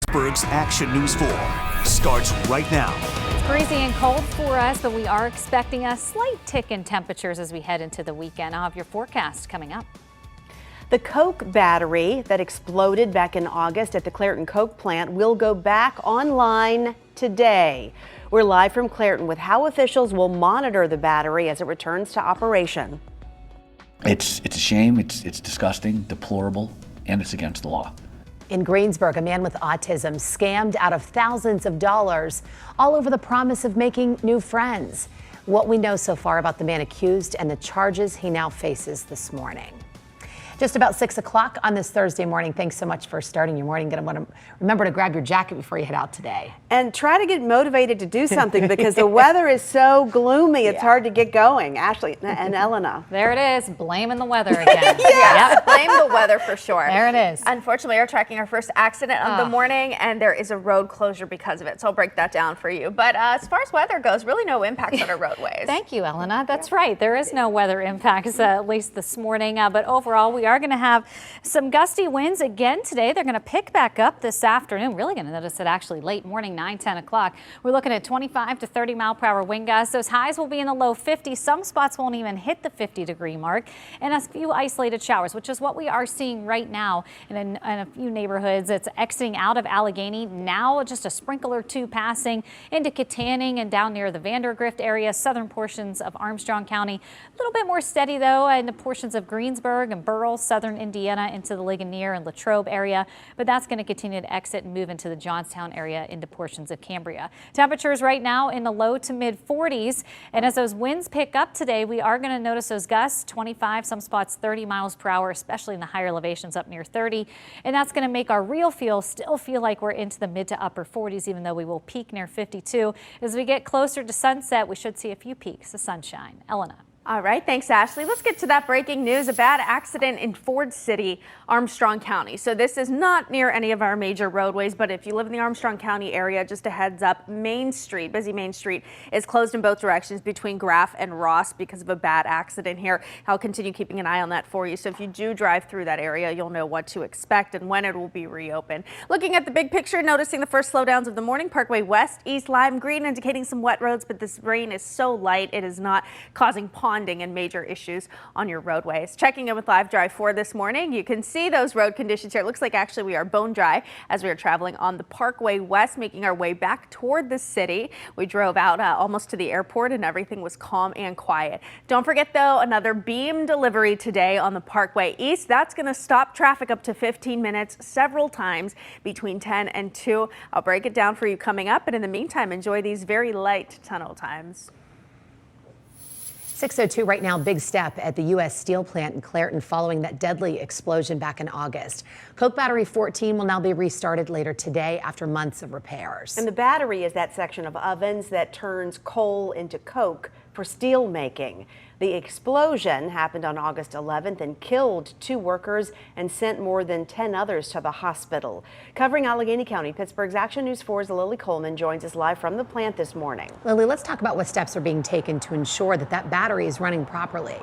Pittsburgh's Action News 4 starts right now. It's breezy and cold for us, but we are expecting a slight tick in temperatures as we head into the weekend. I'll have your forecast coming up. The Coke battery that exploded back in August at the Clairton Coke plant will go back online today. We're live from Clairton with how officials will monitor the battery as it returns to operation. It's a shame, it's disgusting, deplorable, and it's against the law. In Greensburg, a man with autism scammed out of thousands of dollars, all over the promise of making new friends. What we know so far about the man accused and the charges he now faces this morning. Just about 6 o'clock on this Thursday morning. Thanks so much for starting your morning. Going to want to remember to grab your jacket before you head out today. And try to get motivated to do something because the weather is so gloomy. It's hard to get going. Ashley and Elena. There it is, blaming the weather again. Yep, blame the weather for sure. There it is. Unfortunately, we're tracking our first accident of the morning, and there is a road closure because of it. So I'll break that down for you. But as far as weather goes, really no impacts on our roadways. Thank you, Elena. That's right. There is no weather impacts, at least this morning. But overall, we are going to have some gusty winds again today. They're going to pick back up this afternoon. Really going to notice it actually late morning, 9-10 o'clock. We're looking at 25 to 30 mile per hour wind gusts. Those highs will be in the low 50s. Some spots won't even hit the 50-degree mark, and a few isolated showers, which is what we are seeing right now in a few neighborhoods. It's exiting out of Allegheny. Now just a sprinkle or two passing into Kittanning and down near the Vandergrift area, southern portions of Armstrong County. A little bit more steady, though, in the portions of Greensburg and Burrell, southern Indiana into the Ligonier and Latrobe area, but that's going to continue to exit and move into the Johnstown area into portions of Cambria. Temperatures right now in the low to mid 40s, and as those winds pick up today, we are going to notice those gusts 25, some spots 30 miles per hour, especially in the higher elevations up near 30, and that's going to make our real feel still feel like we're into the mid to upper 40s, even though we will peak near 52. As we get closer to sunset, we should see a few peaks of sunshine. Elena. All right, thanks, Ashley. Let's get to that breaking news. A bad accident in Ford City, Armstrong County. So this is not near any of our major roadways, but if you live in the Armstrong County area, just a heads up, Main Street, busy Main Street, is closed in both directions between Graff and Ross because of a bad accident here. I'll continue keeping an eye on that for you. So if you do drive through that area, you'll know what to expect and when it will be reopened. Looking at the big picture, noticing the first slowdowns of the morning, Parkway West, East, Lime Green, indicating some wet roads, but this rain is so light, it is not causing ponding and major issues on your roadways. Checking in with Live Drive 4 this morning, you can see those road conditions here. It looks like actually we are bone dry as we are traveling on the Parkway West, making our way back toward the city. We drove out almost to the airport and everything was calm and quiet. Don't forget though, another beam delivery today on the Parkway East. That's going to stop traffic up to 15 minutes several times between 10 and 2. I'll break it down for you coming up, and in the meantime, enjoy these very light tunnel times. 6:02 right now, big step at the U.S. Steel plant in Clairton following that deadly explosion back in August. Coke Battery 14 will now be restarted later today after months of repairs. And the battery is that section of ovens that turns coal into coke for steel making. The explosion happened on August 11th and killed 2 workers and sent more than 10 others to the hospital. Covering Allegheny County, Pittsburgh's Action News 4's Lily Coleman joins us live from the plant this morning. Lily, let's talk about what steps are being taken to ensure that that battery is running properly.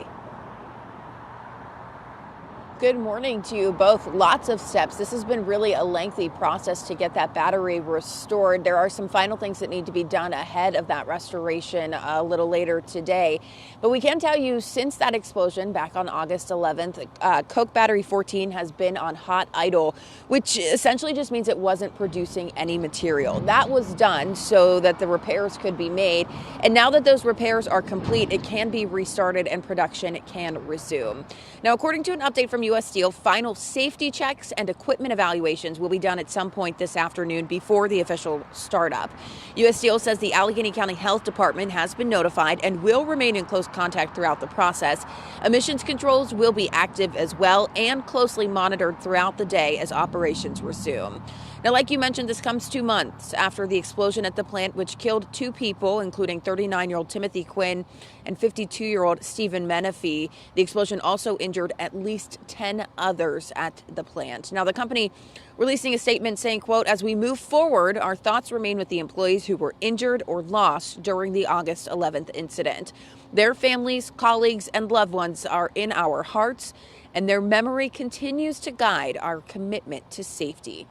Good morning to you both. Lots of steps. This has been really a lengthy process to get that battery restored. There are some final things that need to be done ahead of that restoration a little later today. But we can tell you, since that explosion back on August 11th, Coke Battery 14 has been on hot idle, which essentially just means it wasn't producing any material. That was done so that the repairs could be made. And now that those repairs are complete, it can be restarted and production can resume. Now, according to an update from U.S. Steel, final safety checks and equipment evaluations will be done at some point this afternoon before the official startup. U.S. Steel says the Allegheny County Health Department has been notified and will remain in close contact throughout the process. Emissions controls will be active as well and closely monitored throughout the day as operations resume. Now, like you mentioned, this comes 2 months after the explosion at the plant, which killed 2 people, including 39-year-old Timothy Quinn and 52-year-old Stephen Menifee. The explosion also injured at least 10 others at the plant. Now, the company releasing a statement saying, quote, "As we move forward, our thoughts remain with the employees who were injured or lost during the August 11th incident. Their families, colleagues, and loved ones are in our hearts, and their memory continues to guide our commitment to safety."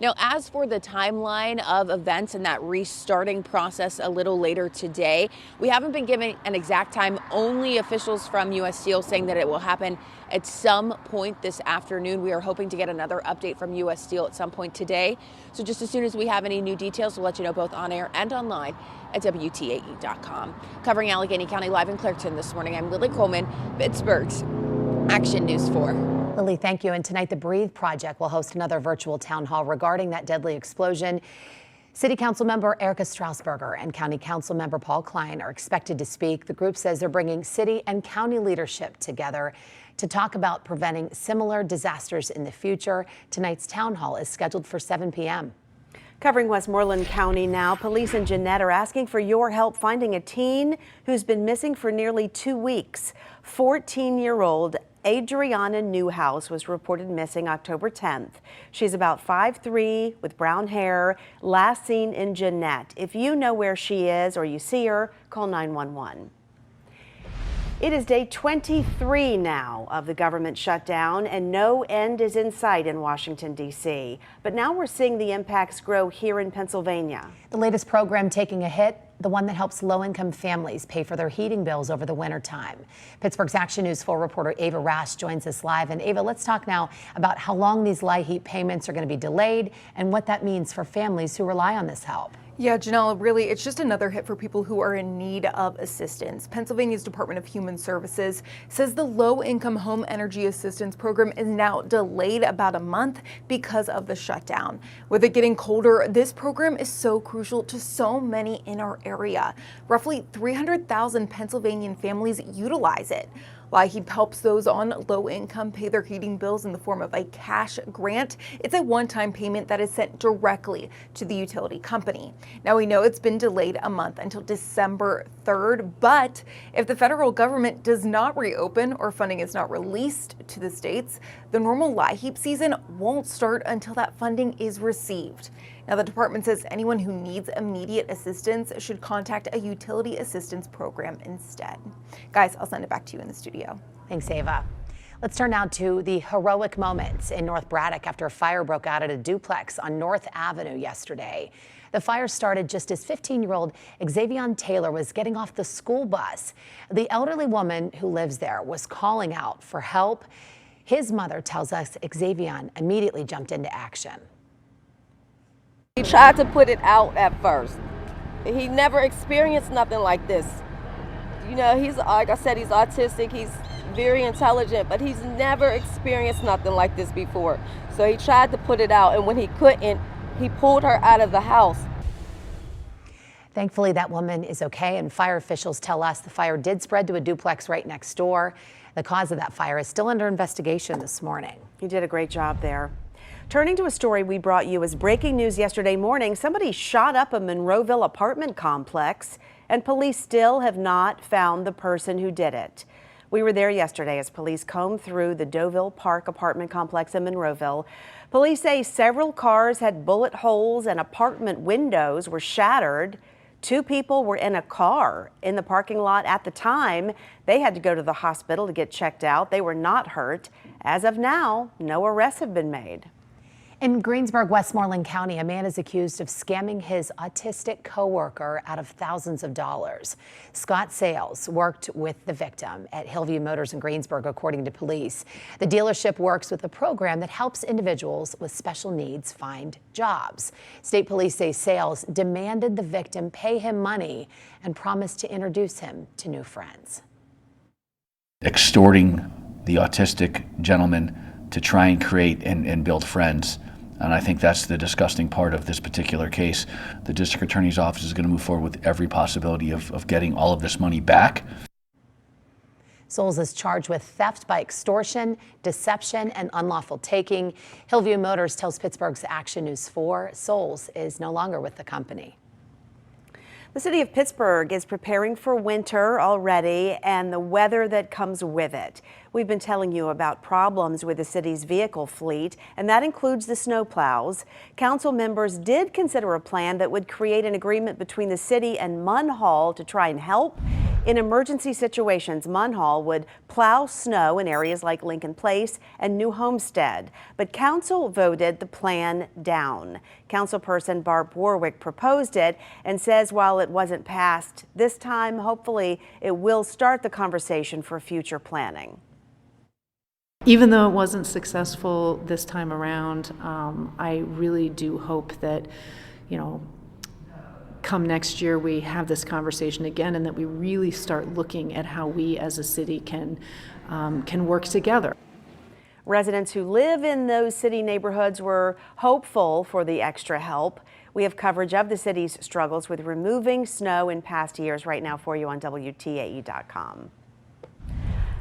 Now, as for the timeline of events and that restarting process a little later today, we haven't been given an exact time. Only officials from U.S. Steel saying that it will happen at some point this afternoon. We are hoping to get another update from U.S. Steel at some point today. So just as soon as we have any new details, we'll let you know both on air and online at WTAE.com. Covering Allegheny County live in Clairton this morning, I'm Lily Coleman, Pittsburgh's Action News 4. Lily, thank you. And tonight, the Breathe Project will host another virtual town hall regarding that deadly explosion. City Council member Erica Strausberger and County Council member Paul Klein are expected to speak. The group says they're bringing city and county leadership together to talk about preventing similar disasters in the future. Tonight's town hall is scheduled for 7 p.m. Covering Westmoreland County now, police in Jeannette are asking for your help finding a teen who's been missing for nearly 2 weeks. 14-year-old Adriana Newhouse was reported missing October 10th. She's about 5'3" with brown hair, last seen in Jeannette. If you know where she is or you see her, call 911. It is day 23 now of the government shutdown, and no end is in sight in Washington, D.C. But now we're seeing the impacts grow here in Pennsylvania. The latest program taking a hit, the one that helps low-income families pay for their heating bills over the wintertime. Pittsburgh's Action News 4 reporter Ava Rash joins us live. And Ava, let's talk now about how long these LIHEAP payments are going to be delayed and what that means for families who rely on this help. Yeah, Janelle, really, it's just another hit for people who are in need of assistance. Pennsylvania's Department of Human Services says the low-income home energy assistance program is now delayed about a month because of the shutdown. With it getting colder, this program is so crucial to so many in our area. Roughly 300,000 Pennsylvanian families utilize it. LIHEAP helps those on low income pay their heating bills in the form of a cash grant. It's a one-time payment that is sent directly to the utility company. Now, we know it's been delayed a month until December 3rd, but if the federal government does not reopen or funding is not released to the states, the normal LIHEAP season won't start until that funding is received. Now, the department says anyone who needs immediate assistance should contact a utility assistance program instead. Guys, I'll send it back to you in the studio. Thanks, Ava. Let's turn now to the heroic moments in North Braddock after a fire broke out at a duplex on North Avenue yesterday. The fire started just as 15-year-old Xavion Taylor was getting off the school bus. The elderly woman who lives there was calling out for help. His mother tells us Xavion immediately jumped into action. He tried to put it out at first. He never experienced nothing like this. You know, he's, like I said, he's autistic, he's very intelligent, but he's never experienced nothing like this before. So he tried to put it out, and when he couldn't, he pulled her out of the house. Thankfully, that woman is okay, and fire officials tell us the fire did spread to a duplex right next door. The cause of that fire is still under investigation this morning. You did a great job there. Turning to a story we brought you as breaking news yesterday morning, somebody shot up a Monroeville apartment complex, and police still have not found the person who did it. We were there yesterday as police combed through the Deauville Park apartment complex in Monroeville. Police say several cars had bullet holes and apartment windows were shattered. 2 people were in a car in the parking lot at the time. They had to go to the hospital to get checked out. They were not hurt. As of now, no arrests have been made. In Greensburg, Westmoreland County, a man is accused of scamming his autistic coworker out of thousands of dollars. Scott Sales worked with the victim at Hillview Motors in Greensburg, according to police. The dealership works with a program that helps individuals with special needs find jobs. State police say Sales demanded the victim pay him money and promised to introduce him to new friends. Extorting the autistic gentleman to try and create and build friends. And I think that's the disgusting part of this particular case. The district attorney's office is going to move forward with every possibility of getting all of this money back. Souls is charged with theft by extortion, deception, and unlawful taking. Hillview Motors tells Pittsburgh's Action News 4 Souls is no longer with the company. The city of Pittsburgh is preparing for winter already and the weather that comes with it. We've been telling you about problems with the city's vehicle fleet, and that includes the snowplows. Council members did consider a plan that would create an agreement between the city and Munhall to try and help. In emergency situations, Munhall would plow snow in areas like Lincoln Place and New Homestead, but council voted the plan down. Councilperson Barb Warwick proposed it and says while it wasn't passed this time, hopefully it will start the conversation for future planning. Even though it wasn't successful this time around, I really do hope that, come next year we have this conversation again and that we really start looking at how we as a city can work together. Residents who live in those city neighborhoods were hopeful for the extra help. We have coverage of the city's struggles with removing snow in past years right now for you on WTAE.com.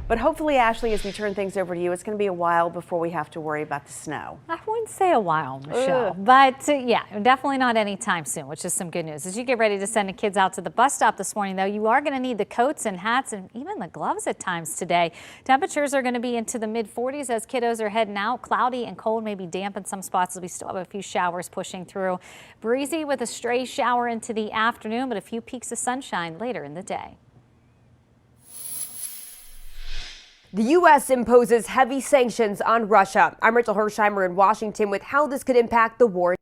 But hopefully, Ashley, as we turn things over to you, it's going to be a while before we have to worry about the snow. I wouldn't say a while, Michelle, but yeah, definitely not anytime soon, which is some good news. As you get ready to send the kids out to the bus stop this morning, though, you are going to need the coats and hats and even the gloves at times today. Temperatures are going to be into the mid-40s as kiddos are heading out. Cloudy and cold, maybe damp in some spots as we still have a few showers pushing through. Breezy with a stray shower into the afternoon, but a few peaks of sunshine later in the day. The U.S. imposes heavy sanctions on Russia. I'm Rachel Hersheimer in Washington with how this could impact the war.